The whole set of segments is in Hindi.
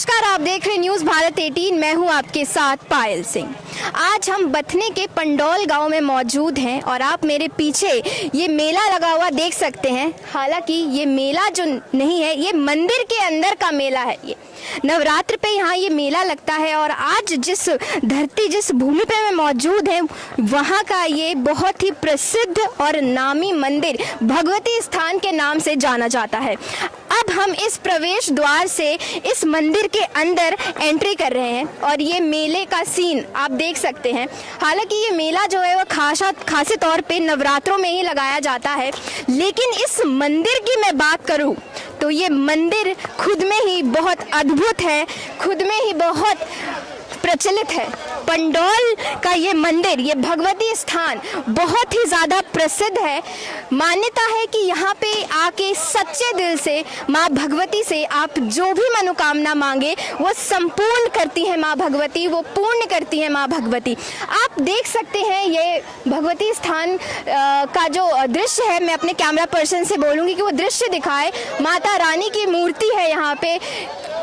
नमस्कार, आप देख रहे न्यूज़ भारत 18। मैं हूं आपके साथ पायल सिंह। आज हम बथने के पंडौल गांव में मौजूद हैं और आप मेरे पीछे ये मेला लगा हुआ देख सकते हैं। हालांकि ये मेला जो नहीं है, ये मंदिर के अंदर का मेला है। ये नवरात्र पे यहाँ ये मेला लगता है और आज जिस धरती जिस भूमि पे मैं मौजूद है वहाँ का ये बहुत ही प्रसिद्ध और नामी मंदिर भगवती स्थान के नाम से जाना जाता है। अब हम इस प्रवेश द्वार से इस मंदिर के अंदर एंट्री कर रहे हैं और ये मेले का सीन आप देख सकते हैं। हालांकि ये मेला जो है वो खासे तौर पे नवरात्रों में ही लगाया जाता है, लेकिन इस मंदिर की मैं बात करूं तो ये मंदिर खुद में ही बहुत अद्भुत है, खुद में ही बहुत प्रचलित है। पंडौल का ये मंदिर, ये भगवती स्थान बहुत ही ज़्यादा प्रसिद्ध है। मान्यता है कि यहाँ पे आके सच्चे दिल से माँ भगवती से आप जो भी मनोकामना मांगे वो संपूर्ण करती है माँ भगवती, वो पूर्ण करती है माँ भगवती। आप देख सकते हैं ये भगवती स्थान का जो दृश्य है, मैं अपने कैमरा पर्सन से बोलूँगी कि वो दृश्य दिखाए। माता रानी की मूर्ति है यहाँ पे,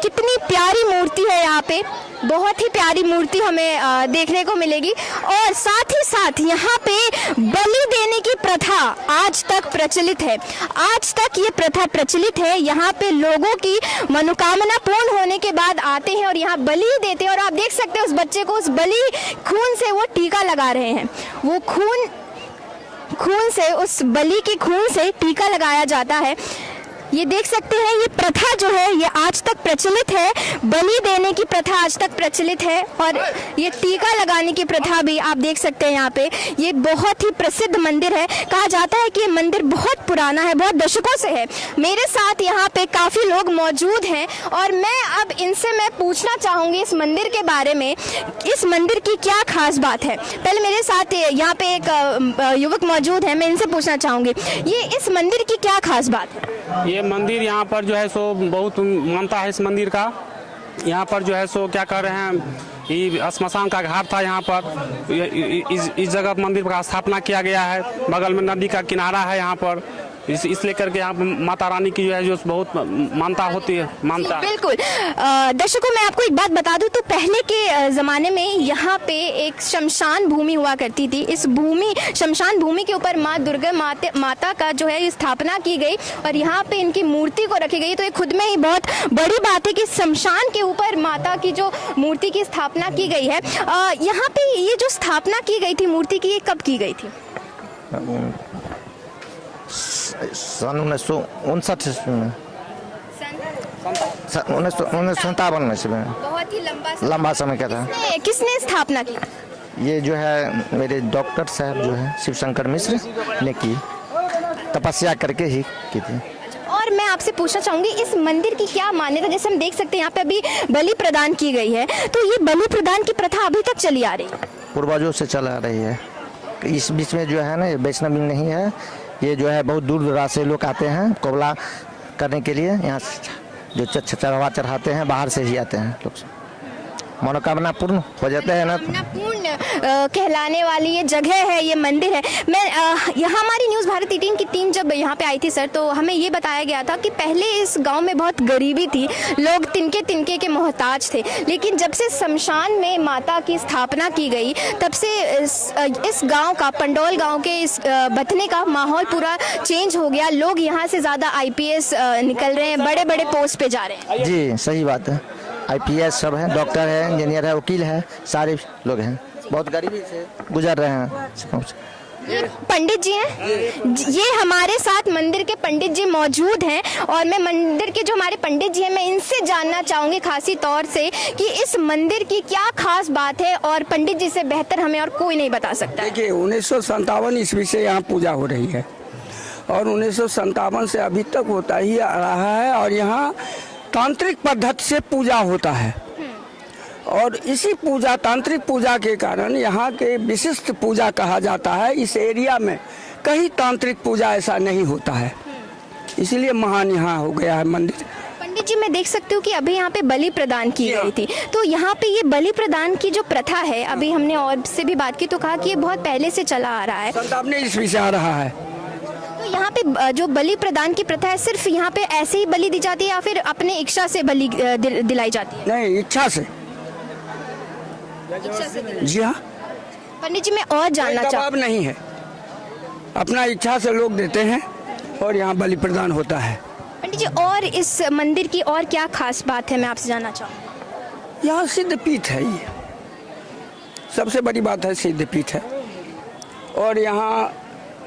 कितनी प्यारी मूर्ति है यहाँ पे, बहुत ही प्यारी मूर्ति हमें देखने को मिलेगी। और साथ ही साथ यहाँ पे बलि देने की प्रथा आज तक प्रचलित है, आज तक ये प्रथा प्रचलित है। यहाँ पे लोगों की मनोकामना पूर्ण होने के बाद आते हैं और यहाँ बलि देते हैं। और आप देख सकते हैं उस बच्चे को, उस बलि खून से वो टीका लगा रहे हैं। वो खून से, उस बलि के खून से टीका लगाया जाता है। ये देख सकते हैं ये प्रथा जो है ये आज तक प्रचलित है, बलि देने की प्रथा आज तक प्रचलित है और ये टीका लगाने की प्रथा भी आप देख सकते हैं। यहाँ पे ये बहुत ही प्रसिद्ध मंदिर है। कहा जाता है कि ये मंदिर बहुत पुराना है, बहुत दशकों से है। मेरे साथ यहाँ पे काफ़ी लोग मौजूद हैं और मैं अब इनसे मैं पूछना चाहूँगी इस मंदिर के बारे में, इस मंदिर की क्या खास बात है। पहले मेरे साथ यहाँ पे एक युवक मौजूद है, मैं इनसे पूछना चाहूँगी ये इस मंदिर की क्या खास बात है। ये मंदिर यहाँ पर जो है सो बहुत मानता है इस मंदिर का। यहाँ पर जो है सो क्या कर रहे हैं, ये श्मशान का घाट था यहाँ पर, इस जगह मंदिर का स्थापना किया गया है। बगल में नदी का किनारा है यहाँ पर, इसलिए करके यहाँ माता रानी की जो है जो बहुत मानता होती है, मानता। बिल्कुल। दर्शकों मैं आपको एक बात बता दूं तो पहले के ज़माने में यहाँ पे एक शमशान भूमि हुआ करती थी। इस शमशान भूमि के ऊपर माँ दुर्गा माता का जो है स्थापना की गई और यहाँ पे इनकी मूर्ति को रखी गई। तो ये खुद में ही बहुत बड़ी बात है कि शमशान के ऊपर माता की जो मूर्ति की स्थापना की गई है। यहाँ पे ये जो स्थापना की गई थी मूर्ति की, ये कब की गई थी? सन 1959 में, 1957 में। बहुत ही लंबा समय का था। किसने स्थापना की? ये जो है मेरे डॉक्टर साहब जो है शिव शंकर मिश्र ने की, तपस्या करके ही की थी। और मैं आपसे पूछना चाहूँगी इस मंदिर की क्या मान्यता, जैसे हम देख सकते हैं यहाँ पे अभी बलि प्रदान की गई है, तो ये बलि प्रदान की प्रथा अभी तक चली आ रही है? पूर्वजों से चला रही है। इस बीच में जो है ना वैष्णव नहीं है, ये जो है बहुत दूर दराज से लोग आते हैं कोबला करने के लिए। यहाँ जो चढ़ावा चढ़ाते हैं बाहर से ही आते हैं लोग, मनोकामना पूर्ण हो जाते हैं ना। पूर्ण कहलाने वाली ये जगह है, ये मंदिर है। मैं यहाँ हमारी न्यूज़ भारत 18 की टीम जब यहाँ पे आई थी सर, तो हमें ये बताया गया था कि पहले इस गांव में बहुत गरीबी थी, लोग तिनके के मोहताज थे। लेकिन जब से शमशान में माता की स्थापना की गई तब से इस गाँव का, पंडौल गाँव के इस बथने का माहौल पूरा चेंज हो गया। लोग यहाँ से ज़्यादा IPS निकल रहे हैं, बड़े बड़े पोस्ट पे जा रहे हैं। जी सही बात है। IPS सब है, डॉक्टर है, इंजीनियर है, वकील है, सारे लोग हैं। बहुत गरीबी से गुजर रहे हैं। ये पंडित जी हैं, ये हमारे साथ मंदिर के पंडित जी मौजूद हैं और मैं मंदिर के जो हमारे पंडित जी हैं मैं इनसे जानना चाहूँगी खासी तौर से कि इस मंदिर की क्या खास बात है और पंडित जी से बेहतर हमें और कोई नहीं बता सकता। देखिए 1957 ईस्वी से यहाँ पूजा हो रही है और 1957 से अभी तक होता ही आ रहा है और यहाँ तांत्रिक पद्धति से पूजा होता है और इसी पूजा, तांत्रिक पूजा के कारण यहाँ के विशिष्ट पूजा कहा जाता है। इस एरिया में कहीं तांत्रिक पूजा ऐसा नहीं होता है, इसीलिए महान यहाँ हो गया है मंदिर। पंडित जी मैं देख सकती हूँ कि अभी यहाँ पे बलि प्रदान की गई थी, तो यहाँ पे ये बलि प्रदान की जो प्रथा है, अभी हमने और से भी बात की तो कहा कि ये बहुत पहले से चला आ रहा है। 57 ईस्वी से आ रहा है। तो यहाँ पे जो बलि प्रदान की प्रथा है, सिर्फ यहाँ पे ऐसे ही बलि दी जाती है या फिर अपने इच्छा से बलि दिलाई जाती है? नहीं, इच्छा से। जी हाँ। पंडित जी, मैं और जानना दबाव नहीं है, अपना इच्छा से लोग देते हैं और यहाँ बलि प्रदान होता है। पंडित जी, और इस मंदिर की और क्या खास बात है, मैं आपसे जानना चाहूँगी। यहाँ सिद्ध पीठ है, ये सबसे बड़ी बात है, सिद्ध पीठ है। और यहाँ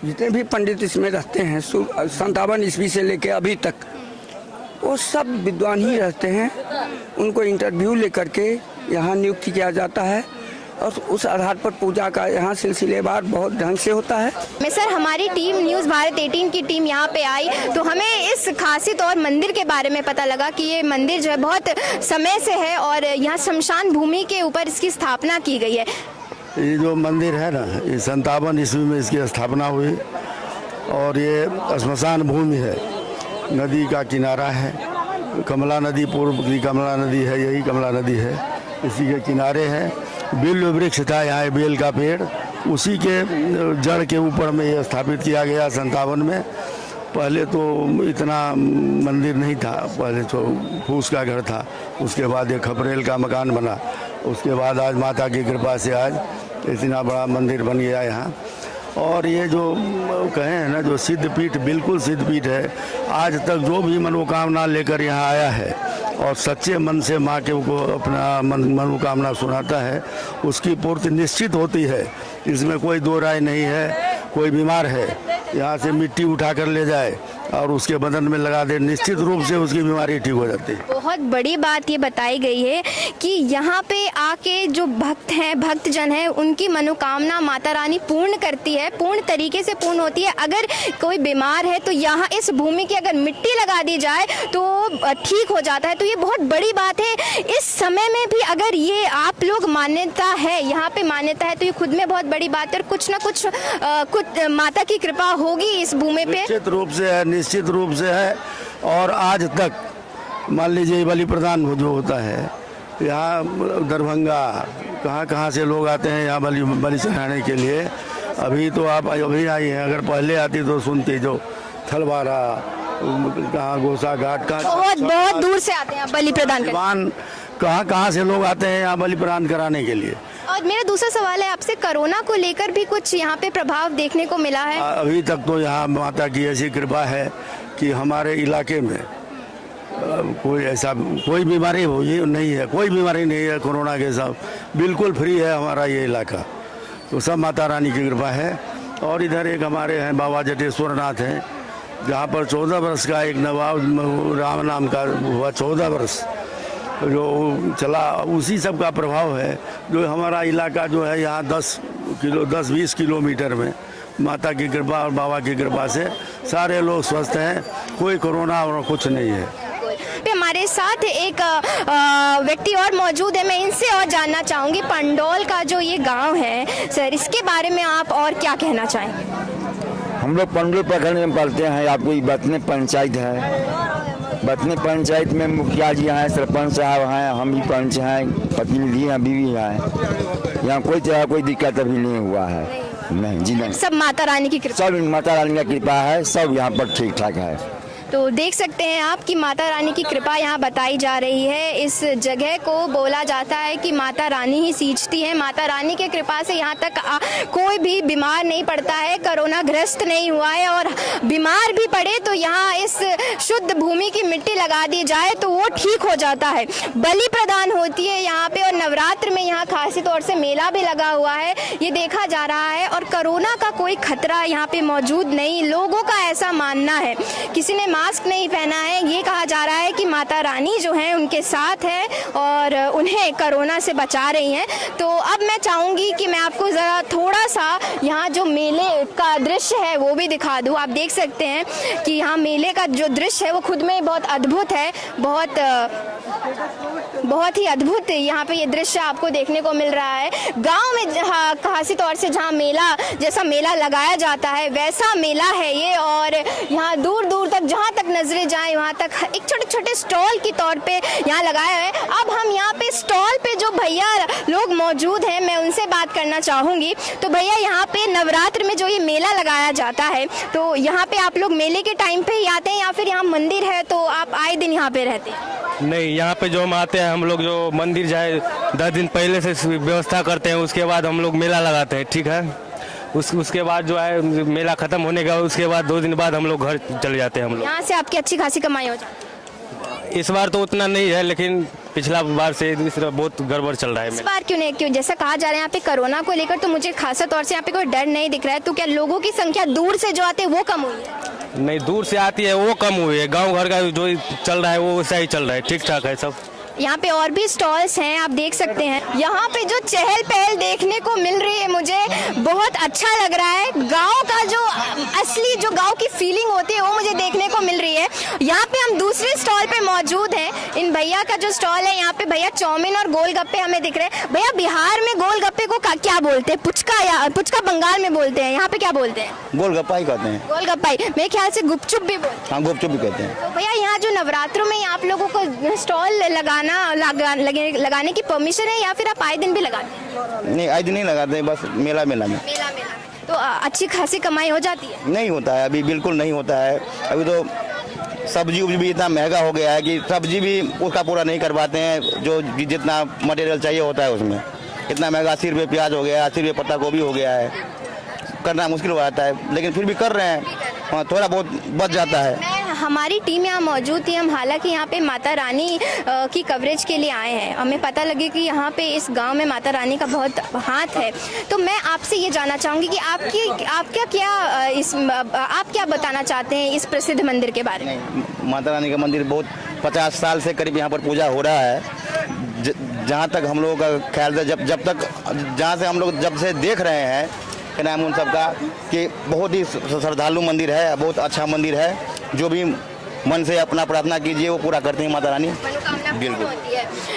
जितने भी पंडित इसमें रहते हैं 57 ईस्वी से लेकर अभी तक, वो सब विद्वान ही रहते हैं। उनको इंटरव्यू लेकर के यहाँ नियुक्त किया जाता है और उस आधार पर पूजा का यहाँ सिलसिलेवार बहुत ढंग से होता है। मैं सर, हमारी टीम न्यूज़ भारत 18 की टीम यहाँ पे आई तो हमें इस खासियत और मंदिर के बारे में पता लगा कि ये मंदिर जो है बहुत समय से है और यहाँ शमशान भूमि के ऊपर इसकी स्थापना की गई है। ये जो मंदिर है ना, ये 57 ईस्वी में इसकी स्थापना हुई और ये श्मशान भूमि है, नदी का किनारा है। कमला नदी, पूर्व की कमला नदी है, यही कमला नदी है, इसी के किनारे है। बेल वृक्ष था यहाँ, बेल का पेड़, उसी के जड़ के ऊपर में ये स्थापित किया गया 57 में। पहले तो इतना मंदिर नहीं था, पहले तो फूस का घर था, उसके बाद एक खपरेल का मकान बना, उसके बाद आज माता की कृपा से आज इतना बड़ा मंदिर बन गया यहाँ। और ये जो कहें है ना, जो सिद्ध पीठ, बिल्कुल सिद्ध पीठ है। आज तक जो भी मनोकामना लेकर यहाँ आया है और सच्चे मन से माँ के को अपना मनोकामना सुनाता है, उसकी पूर्ति निश्चित होती है। इसमें कोई दो राय नहीं है। कोई बीमार है, यहाँ से मिट्टी उठा कर ले जाए और उसके बदन में लगा दे, निश्चित रूप से उसकी बीमारी ठीक हो जाती है। बहुत बड़ी बात ये बताई गई है कि यहाँ पे आके जो भक्त हैं, भक्तजन हैं, उनकी मनोकामना माता रानी पूर्ण करती है, पूर्ण तरीके से पूर्ण होती है। अगर कोई बीमार है तो यहाँ इस भूमि की अगर मिट्टी लगा दी जाए तो ठीक हो जाता है। तो ये बहुत बड़ी बात है। इस समय में भी अगर ये आप लोग मान्यता है, यहाँ पे मान्यता है, तो ये खुद में बहुत बड़ी बात है और कुछ ना कुछ माता की कृपा होगी इस भूमि पे। निश्चित रूप से है, निश्चित रूप से है। और आज तक मान लीजिए बलि प्रदान जो होता है, यहाँ दरभंगा कहाँ से लोग आते हैं यहाँ बलि चढ़ाने के लिए। अभी तो आप अभी आई हैं, अगर पहले आती तो सुनती, जो थलवारा, कहाँ गोसा घाट, कहाँ बहुत दूर से आते हैं बलि प्रदान करने। कहाँ से लोग आते हैं यहाँ बलि प्रदान कराने के लिए। और मेरा दूसरा सवाल है आपसे, कोरोना को लेकर भी कुछ यहाँ पे प्रभाव देखने को मिला है? अभी तक तो यहाँ माता की ऐसी कृपा है कि हमारे इलाके में कोई ऐसा कोई बीमारी हो ये नहीं है, कोई बीमारी नहीं है कोरोना के साथ, बिल्कुल फ्री है हमारा ये इलाका। तो सब माता रानी की कृपा है। और इधर एक हमारे हैं बाबा जटेश्वर नाथ हैं, जहाँ पर 14 वर्ष का एक नवाब राम नाम का हुआ, 14 वर्ष जो चला, उसी सब का प्रभाव है। जो हमारा इलाका जो है यहाँ 10-20 किलोमीटर में माता की कृपा और बाबा की कृपा से सारे लोग स्वस्थ हैं, कोई कोरोना और कुछ नहीं है। हमारे साथ एक व्यक्ति और मौजूद है, मैं इनसे और जानना चाहूँगी, पंडौल का जो ये गांव है सर, इसके बारे में आप और क्या कहना चाहेंगे? हम लोग पंडौल प्रखंड में पढ़ते हैं। आपको ये बथने पंचायत है, बथने पंचायत में मुखिया जी हैं, सरपंच साहब हैं, हम भी पंच हैं, प्रतिनिधि हैं, बीवी हैं। यहाँ कोई तरह कोई दिक्कत अभी नहीं हुआ है। नहीं जी, नहीं। सब माता रानी की कृपा, सब माता रानी की कृपा है, सब यहाँ पर ठीक ठाक है। तो देख सकते हैं आप कि माता रानी की कृपा यहाँ बताई जा रही है। इस जगह को बोला जाता है कि माता रानी ही सींचती है। माता रानी की कृपा से यहाँ तक कोई भी बीमार नहीं पड़ता है, कोरोना ग्रस्त नहीं हुआ है। और बीमार भी पड़े तो यहाँ इस शुद्ध भूमि की मिट्टी लगा दी जाए तो वो ठीक हो जाता है। बलि प्रदान होती है यहाँ पे और नवरात्र में यहाँ खासी तौर से मेला भी लगा हुआ है, ये देखा जा रहा है। और कोरोना का कोई खतरा यहाँ पे मौजूद नहीं, लोगों का ऐसा मानना है। किसी ने मास्क नहीं पहना है, ये कहा जा रहा है कि माता रानी जो है उनके साथ है और उन्हें कोरोना से बचा रही हैं। तो अब मैं चाहूँगी कि मैं आपको ज़रा थोड़ा सा यहाँ जो मेले का दृश्य है वो भी दिखा दूँ। आप देख सकते हैं कि यहाँ मेले का जो दृश्य है वो खुद में बहुत अद्भुत है, बहुत बहुत ही अद्भुत यहाँ पे ये दृश्य आपको देखने को मिल रहा है। गांव में खासी तौर से जहाँ मेला जैसा मेला लगाया जाता है वैसा मेला है ये, और यहाँ दूर दूर तक जहाँ तक नजरें जाएं वहाँ तक एक छोटे छोटे स्टॉल के तौर पे यहाँ लगाया है। अब हम यहाँ पे स्टॉल पे जो भैया लोग मौजूद हैं मैं उनसे बात करना चाहूँगी। तो भैया यहाँ पे नवरात्र में जो ये मेला लगाया जाता है तो यहाँ पे आप लोग मेले के टाइम पे ही आते हैं या फिर यहाँ मंदिर है तो आप आए दिन यहाँ पे रहते हैं? नहीं, यहाँ पे जो हम आते हैं हम लोग जो मंदिर जाए 10 दिन पहले से व्यवस्था करते हैं, उसके बाद हम लोग मेला लगाते हैं, ठीक है। उसके बाद जो है मेला खत्म होने का उसके बाद 2 दिन बाद हम लोग घर चले जाते हैं। हम लोग यहाँ से आपकी अच्छी खासी कमाई हो जाती है? इस बार तो उतना नहीं है, लेकिन पिछला बार से इस तरह बहुत गड़बड़ चल रहा है। इस बार क्यों नहीं? क्यों जैसा कहा जा रहा है यहाँ पे कोरोना को लेकर तो मुझे खासा तौर से यहाँ पे कोई डर नहीं दिख रहा है, तो क्या लोगों की संख्या दूर से जो आते हैं वो कम हुई है? नहीं, दूर से आती है वो कम हुई है, गांव घर का जो चल रहा है वो वैसा ही चल रहा है, ठीक ठाक है सब। यहाँ पे और भी स्टॉल्स हैं, आप देख सकते हैं। यहाँ पे जो चहल पहल देखने को मिल रही है मुझे बहुत अच्छा लग रहा है। गांव का जो असली जो गांव की फीलिंग होती है वो मुझे देखने को मिल रही है। यहाँ पे हम दूसरे स्टॉल पे मौजूद हैं। इन भैया का जो स्टॉल है यहाँ पे भैया चाउमीन और गोलगप्पे हमें दिख रहे हैं। भैया बिहार में गोलगप्पे को क्या बोलते हैं? पुचका, या पुचका बंगाल में बोलते हैं, यहाँ पे क्या बोलते हैं? गोलगप्पा ही कहते हैं। गोलगप्पा ही, मेरे ख्याल से गुपचुप भी बोलते हैं। हाँ, गुपचुप भी कहते हैं। तो भैया यहाँ जो नवरात्रों में आप लोगों को स्टॉल लगाने की परमिशन है या फिर आप आए दिन भी लगाते हैं? नहीं, आए दिन नहीं लगाते हैं, बस मेला में। मेला तो अच्छी खासी कमाई हो जाती है? नहीं होता है, अभी बिल्कुल नहीं होता है। अभी तो सब्जी भी इतना महंगा हो गया है कि सब्जी भी उसका पूरा नहीं कर पाते हैं, जो जितना मटेरियल चाहिए होता है उसमें। इतना महंगा 80 रुपये प्याज हो गया, 80 रुपये पत्ता गोभी हो गया है, करना मुश्किल हो जाता है, लेकिन फिर भी कर रहे हैं। हाँ, थोड़ा बहुत बच जाता है। हमारी टीम यहाँ मौजूद थी। हम हालांकि यहाँ पे माता रानी की कवरेज के लिए आए हैं। हमें पता लगे कि यहाँ पे इस गांव में माता रानी का बहुत हाथ है। तो मैं आपसे ये जानना चाहूँगी कि आप क्या बताना चाहते हैं इस प्रसिद्ध मंदिर के बारे में? माता रानी का मंदिर बहुत 50 साल से करीब यहाँ पर पूजा हो रहा है। जहाँ तक हम लोगों का ख्याल से जब तक जहाँ से हम लोग जब से देख रहे हैं क्या नाम उन सबका कि बहुत ही श्रद्धालु मंदिर है, बहुत अच्छा मंदिर है। जो भी मन से अपना प्रार्थना कीजिए वो पूरा करते हैं माता रानी, बिल्कुल।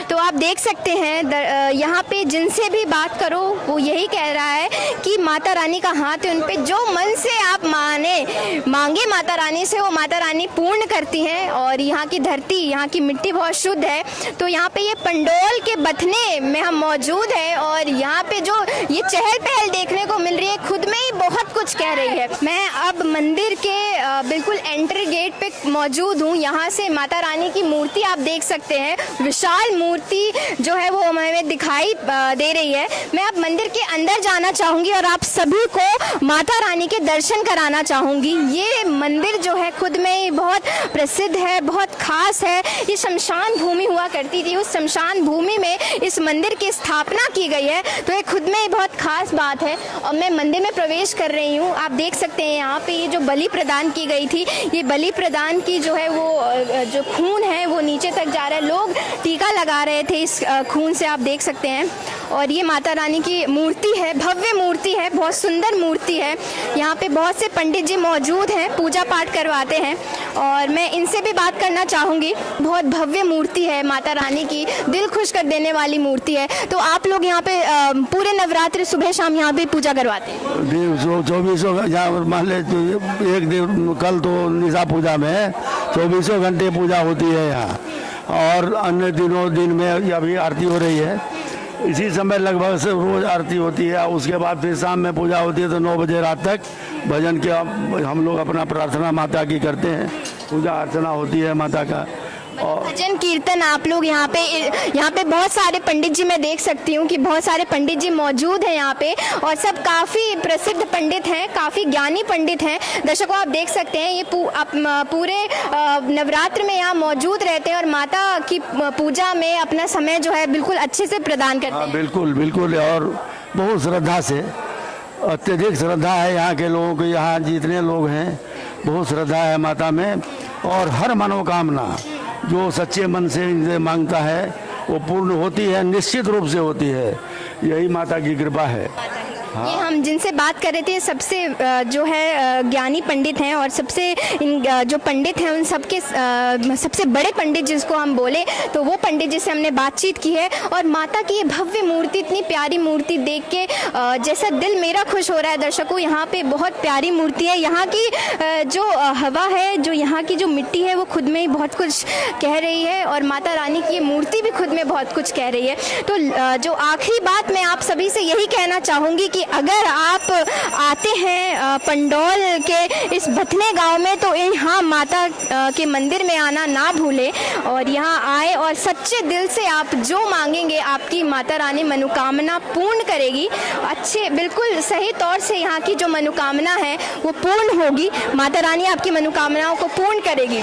तो आप देख सकते हैं यहाँ पे जिनसे भी बात करो वो यही कह रहा है कि माता रानी का हाथ है उन पे। जो मन से आप मांगे माता रानी से वो माता रानी पूर्ण करती हैं। और यहाँ की धरती, यहाँ की मिट्टी बहुत शुद्ध है। तो यहाँ पे ये पंडोल के बथने में हम मौजूद हैं और यहाँ पे जो ये चहल पहल देखने को मिल रही है खुद में ही बहुत कुछ कह रही है। मैं अब मंदिर के बिल्कुल एंट्री गेट पे मौजूद हूँ। यहाँ से माता रानी की मूर्ति आप देख सकते हैं, विशाल मूर्ति जो है वो हमें दिखाई दे रही है। मैं अब मंदिर के अंदर जाना चाहूँगी और आप सभी को माता रानी के दर्शन कराना चाहूँगी। ये मंदिर जो है खुद में ही बहुत प्रसिद्ध है, बहुत खास है। ये शमशान भूमि हुआ करती थी, उस शमशान भूमि में इस मंदिर की स्थापना की गई है। तो ये खुद में ही बहुत खास बात है। और मैं मंदिर में प्रवेश कर रही हूँ। आप देख सकते हैं यहाँ पे ये जो बलि प्रदान की गई थी, ये बलि प्रदान की जो है वो जो खून है वो नीचे तक जा रहा है। लोग टीका लगा रहे थे इस खून से, आप देख सकते हैं। और ये माता रानी की मूर्ति है, भव्य मूर्ति है, बहुत सुंदर मूर्ति है। यहाँ पे बहुत से पंडित जी मौजूद हैं, पूजा पाठ करवाते हैं और मैं इनसे भी बात करना चाहूँगी। बहुत भव्य मूर्ति है माता रानी की, दिल खुश कर देने वाली मूर्ति है। तो आप लोग यहाँ पे पूरे नवरात्रि सुबह शाम यहाँ पे पूजा करवाते हैं? 24 मान ले एक दिन, कल तो निशा पूजा में 24 घंटे पूजा होती है यहाँ, और अन्य दिन में अभी आरती हो रही है। इसी समय लगभग से रोज आरती होती है। उसके बाद फिर शाम में पूजा होती है तो 9 बजे रात तक भजन के हम लोग अपना प्रार्थना माता की करते हैं, पूजा अर्चना होती है माता का। और भजन कीर्तन आप लोग यहाँ पे बहुत सारे पंडित जी मैं देख सकती हूँ कि बहुत सारे पंडित जी मौजूद हैं यहाँ पे और सब काफ़ी प्रसिद्ध पंडित हैं, काफ़ी ज्ञानी पंडित हैं। दर्शकों आप देख सकते हैं ये पूरे नवरात्र में यहाँ मौजूद रहते हैं और माता की पूजा में अपना समय जो है बिल्कुल अच्छे से प्रदान करते हैं। बिल्कुल बिल्कुल, और बहुत श्रद्धा से, अत्यधिक श्रद्धा है यहाँ के लोगों को। यहाँ जितने लोग हैं बहुत श्रद्धा है माता में, और हर मनोकामना जो सच्चे मन से इनसे मांगता है वो पूर्ण होती है, निश्चित रूप से होती है। यही माता की कृपा है। ये हम जिनसे बात कर रहे थे सबसे जो है ज्ञानी पंडित हैं और सबसे जो पंडित हैं उन सबके सबसे बड़े पंडित जिसको हम बोले तो वो पंडित जी से हमने बातचीत की है। और माता की ये भव्य मूर्ति, इतनी प्यारी मूर्ति देख के जैसा दिल मेरा खुश हो रहा है दर्शकों। यहाँ पे बहुत प्यारी मूर्ति है। यहाँ की जो हवा है, जो यहाँ की जो मिट्टी है वो खुद में ही बहुत कुछ कह रही है और माता रानी की ये मूर्ति भी खुद में बहुत कुछ कह रही है। तो जो आखिरी बात मैं आप सभी से यही कहना चाहूँगी कि अगर आप आते हैं पंडौल के इस भथने गांव में तो यहाँ माता के मंदिर में आना ना भूलें और यहाँ आए और सच्चे दिल से आप जो मांगेंगे आपकी माता रानी मनोकामना पूर्ण करेगी। अच्छे बिल्कुल सही तौर से यहाँ की जो मनोकामना है वो पूर्ण होगी। माता रानी आपकी मनोकामनाओं को पूर्ण करेगी।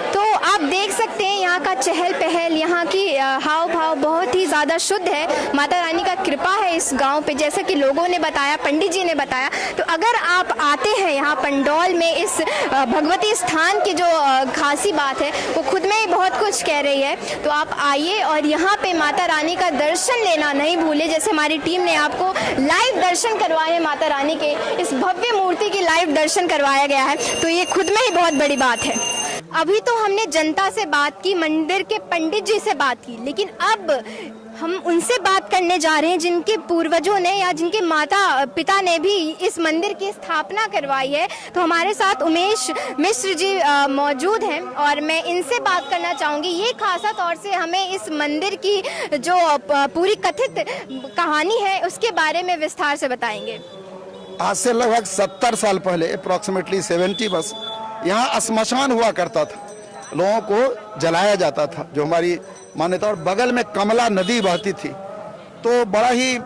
तो आप देख सकते हैं यहाँ का चहल पहल, यहाँ की हाव भाव बहुत ही ज़्यादा शुद्ध है। माता रानी का कृपा है इस गांव पे, जैसा कि लोगों ने बताया, पंडित जी ने बताया। तो अगर आप आते हैं यहाँ पंडौल में इस भगवती स्थान की जो खासी बात है वो खुद में ही बहुत कुछ कह रही है। तो आप आइए और यहाँ पे माता रानी का दर्शन लेना नहीं भूले। जैसे हमारी टीम ने आपको लाइव दर्शन करवाए हैं माता रानी के, इस भव्य मूर्ति की लाइव दर्शन करवाया गया है, तो ये खुद में ही बहुत बड़ी बात है। अभी तो हमने जनता से बात की, मंदिर के पंडित जी से बात की, लेकिन अब हम उनसे बात करने जा रहे हैं जिनके पूर्वजों ने या जिनके माता पिता ने भी इस मंदिर की स्थापना करवाई है। तो हमारे साथ उमेश मिश्र जी मौजूद हैं और मैं इनसे बात करना चाहूँगी। ये खासा तौर से हमें इस मंदिर की जो पूरी कथित कहानी है उसके बारे में विस्तार से बताएंगे। आज से लगभग 70 साल पहले, अप्रॉक्सीमेटली 70 बस, यहाँ श्मशान हुआ करता था, लोगों को जलाया जाता था, जो हमारी मान्यता। और बगल में कमला नदी बहती थी, तो बड़ा ही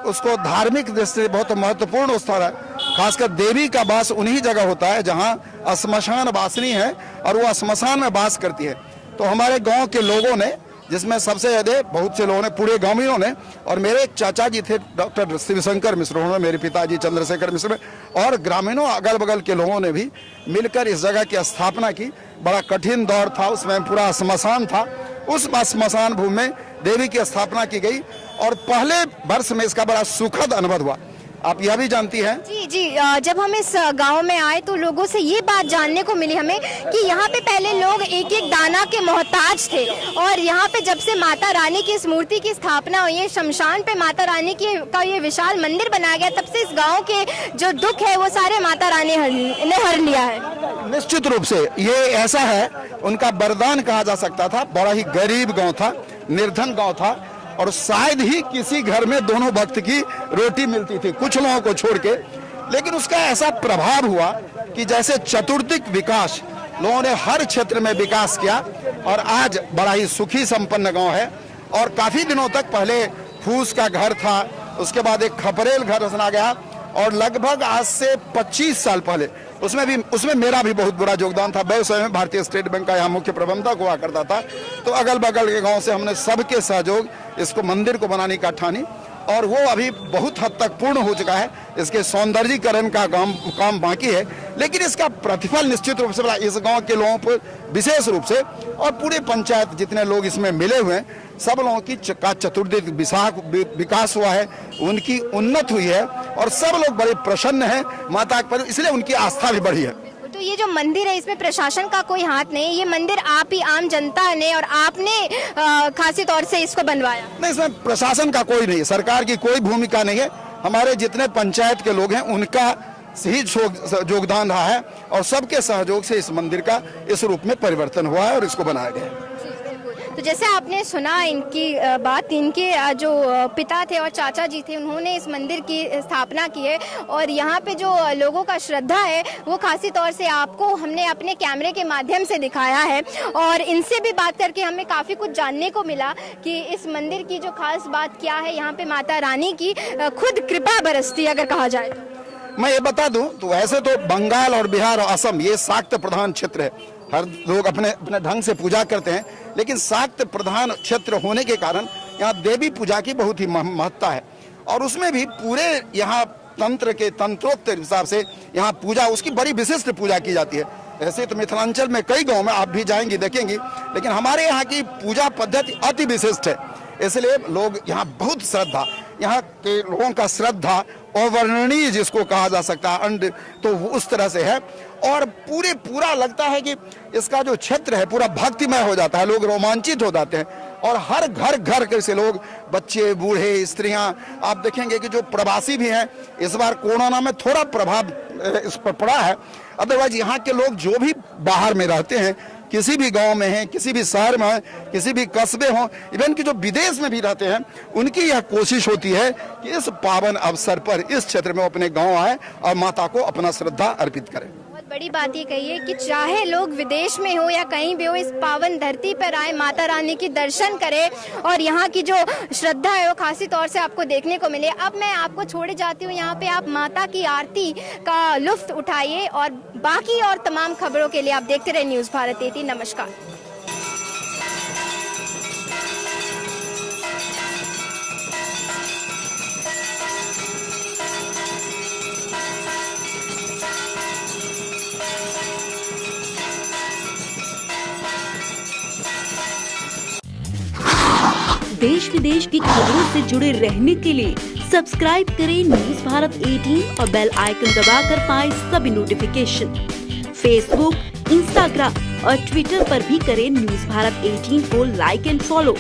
उसको धार्मिक दृष्टि से बहुत महत्वपूर्ण स्थान है। खासकर देवी का वास उन्हीं जगह होता है जहाँ श्मशान वासिनी है और वो श्मशान में वास करती है। तो हमारे गांव के लोगों ने, जिसमें सबसे ज़्यादा बहुत से लोगों ने, पूरे ग्रामीणों ने, और मेरे एक चाचा जी थे डॉक्टर शिवशंकर मिश्र, उन्होंने, मेरे पिताजी चंद्रशेखर मिश्र, और ग्रामीणों अगल बगल के लोगों ने भी मिलकर इस जगह की स्थापना की। बड़ा कठिन दौर था, उसमें पूरा श्मशान था। उस श्मशान भूमि में देवी की स्थापना की गई और पहले वर्ष में इसका बड़ा सुखद अनुभव हुआ। आप यह भी जानती हैं। जी, जब हम इस गांव में आए तो लोगों से ये बात जानने को मिली हमें कि यहाँ पे पहले लोग एक एक दाना के मोहताज थे और यहाँ पे जब से माता रानी की इस मूर्ति की स्थापना हुई है, शमशान पे माता रानी का ये विशाल मंदिर बनाया गया, तब से इस गांव के जो दुख है वो सारे माता रानी ने हर लिया है। निश्चित रूप से ये ऐसा है, उनका वरदान कहा जा सकता था। बड़ा ही गरीब गाँव था, निर्धन गाँव था और शायद ही किसी घर में दोनों वक्त की रोटी मिलती थी, कुछ लोगों को छोड़ के। लेकिन उसका ऐसा प्रभाव हुआ कि जैसे चतुर्दिक विकास, लोगों ने हर क्षेत्र में विकास किया और आज बड़ा ही सुखी संपन्न गांव है। और काफी दिनों तक पहले फूस का घर था, उसके बाद एक खपरेल घर बना गया और लगभग आज से 25 साल पहले उसमें मेरा भी बहुत बुरा योगदान था। व्यवसाय में भारतीय स्टेट बैंक का यहाँ मुख्य प्रबंधक हुआ करता था। तो अगल बगल के गांव से हमने सबके सहयोग इसको मंदिर को बनाने का ठानी और वो अभी बहुत हद तक पूर्ण हो चुका है। इसके सौंदर्यीकरण का काम बाकी है, लेकिन इसका प्रतिफल निश्चित रूप से इस गांव के लोगों पर विशेष रूप से और पूरे पंचायत जितने लोग इसमें मिले हुए हैं, सब लोगों की चतुर्दिक विकास हुआ है, उनकी उन्नत हुई है और सब लोग बड़े प्रसन्न हैं माता पर, इसलिए उनकी आस्था भी बढ़ी है। तो ये जो मंदिर है इसमें प्रशासन का कोई हाथ नहीं, ये मंदिर आप ही आम जनता ने और आपने खासी तौर से इसको बनवाया? नहीं, इसमें प्रशासन का कोई नहीं है, सरकार की कोई भूमिका नहीं है। हमारे जितने पंचायत के लोग हैं उनका ही योगदान रहा है और सबके सहयोग से इस मंदिर का इस रूप में परिवर्तन हुआ है और इसको बनाया गया है। तो जैसे आपने सुना इनकी बात, इनके जो पिता थे और चाचा जी थे, उन्होंने इस मंदिर की स्थापना की है और यहाँ पे जो लोगों का श्रद्धा है वो खासी तौर से आपको हमने अपने कैमरे के माध्यम से दिखाया है। और इनसे भी बात करके हमें काफ़ी कुछ जानने को मिला कि इस मंदिर की जो खास बात क्या है, यहाँ पे माता रानी की खुद कृपा बरसती है अगर कहा जाए तो। मैं ये बता दूं तो वैसे तो बंगाल और बिहार और असम ये शाक्त प्रधान क्षेत्र है, हर लोग अपने अपने ढंग से पूजा करते हैं, लेकिन शाक्त प्रधान क्षेत्र होने के कारण यहाँ देवी पूजा की बहुत ही महत्ता है और उसमें भी पूरे यहाँ तंत्रोक्त हिसाब से यहाँ पूजा, उसकी बड़ी विशिष्ट पूजा की जाती है। ऐसे तो मिथिलांचल में कई गाँव में आप भी जाएंगी देखेंगी, लेकिन हमारे यहाँ की पूजा पद्धति अति विशिष्ट है, इसलिए लोग यहाँ बहुत श्रद्धा, यहाँ के लोगों का श्रद्धा अवर्णनीय जिसको कहा जा सकता है, तो वो उस तरह से है। और पूरा लगता है कि इसका जो क्षेत्र है पूरा भक्तिमय हो जाता है, लोग रोमांचित हो जाते हैं। और हर घर से लोग, बच्चे, बूढ़े, स्त्रियां, आप देखेंगे कि जो प्रवासी भी हैं, इस बार कोरोना में थोड़ा प्रभाव इस पर पड़ा है। अदरवाइज यहाँ के लोग जो भी बाहर में रहते हैं, किसी भी गांव में हैं, किसी भी शहर में हैं, किसी भी कस्बे हों, इवन कि जो विदेश में भी रहते हैं, उनकी यह कोशिश होती है कि इस पावन अवसर पर इस क्षेत्र में अपने गांव आए और माता को अपना श्रद्धा अर्पित करें। बहुत बड़ी बात ये कही है कि चाहे लोग विदेश में हो या कहीं भी हो, इस पावन धरती पर आए, माता रानी की दर्शन करें और यहाँ की जो श्रद्धा है वो खासी तौर से आपको देखने को मिले। अब मैं आपको छोड़े जाती हूँ, यहाँ पे आप माता की आरती का लुत्फ उठाइए और बाकी और तमाम खबरों के लिए आप देखते रहे न्यूज़ भारत 18। नमस्कार। देश विदेश की खबरों से जुड़े रहने के लिए सब्सक्राइब करें न्यूज़ भारत 18 और बेल आइकन दबाकर पाएं सभी नोटिफिकेशन। फेसबुक, इंस्टाग्राम और ट्विटर पर भी करें न्यूज़ भारत 18 को लाइक एंड फॉलो।